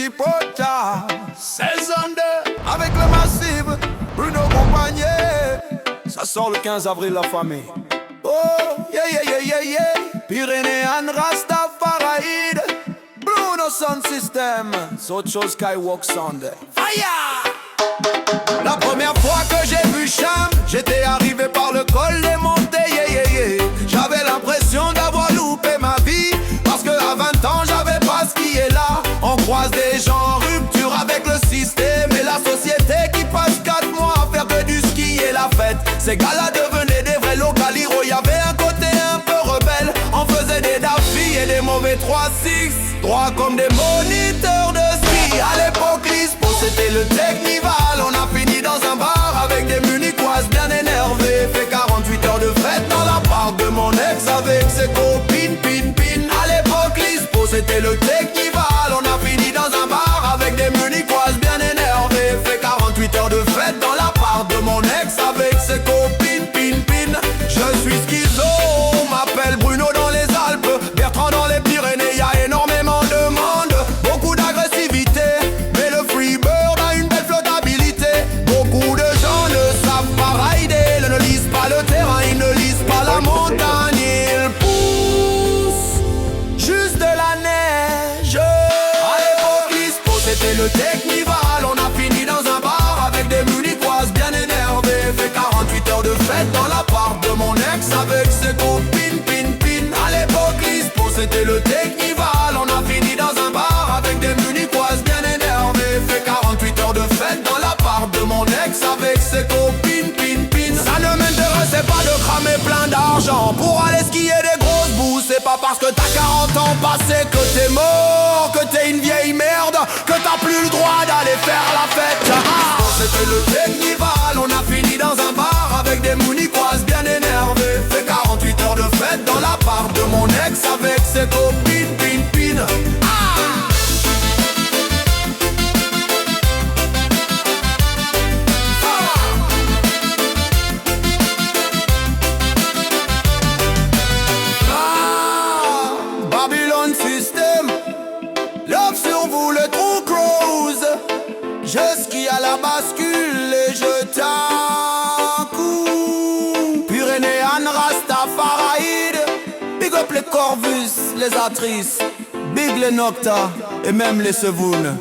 whisky pocha 16 under avec le massif Bruno Compagnie. Ça sort le 15 avril la famille. Oh yeah yeah yeah yeah yeah. Pyrénéen Rastafari Bruno Sound System. C'est autre chose Skywalk Sound. Fire. La première fois que j'ai vu Cham, j'étais arrivé par le col des montées, yeah, yeah, yeah. J'avais l'impression d'avoir loupé ma vie, parce que à 20 ans j'avais pas ce qui est là. On croise des gens en rupture avec le système et la société qui passe 4 mois à faire que du ski et la fête. Ces gars-là devenaient des vrais localiros, y'avait un côté un peu rebelle. On faisait des dafis et des mauvais 3-6, droits comme des moniteurs de ski. À l'époque l'ISPO c'était le Technival. On a fini dans un bar avec des munichoises bien énervées. Fait 48 heures de fête dans l'appart de mon ex avec ses copines, pin, pin. À l'époque l'ISPO c'était le Technival. On a fini dans un bar avec des munichoises bien énervées. Fait 48 heures de fête dans l'appart de mon ex avec ses copines, pin, pin. Je suis schizo, on m'appelle Bruno dans les Alpes, Bertrand dans les Pyrénées. Y'a énormément de monde, beaucoup d'agressivité, mais le freebird a une belle flottabilité. Beaucoup de gens ne savent pas rider, ne lisent pas le terrain, ils ne lisent pas la montagne. Ils poussent juste de la neige. À l'époque l'ISPO c'était le Technival. On a fini dans un bar avec des munichoises bien énervées. Fait 48 heures de fête dans l'appart de mon ex avec ses copines, pin, pin. À l'époque l'ISPO c'était le Technival. On a fini dans un bar avec des munichoises bien énervées. Fait 48 heures de fête dans l'appart de mon ex avec ses copines, pin, pin. Ça ne m'intéressait pas de cramer plein d'argent pour aller skier des grosses bouses. C'est pas parce que t'as 40 ans passé que t'es mort, que t'es une vieille merde, que t'as plus le droit d'aller faire la fête. C'était le Technival. On a fini dans un bar avec des munichoises bien énervées. Fait 48 heures de fête dans l'appart de mon ex avec ses copines, pin, pin. Babylon System, love sur vous le True Cruise. Je skie à la bascule et je t'accoue. Pyrénéen Rastafari, big up les Corvus, les Atrices, big les Nocta et même les Sevounes.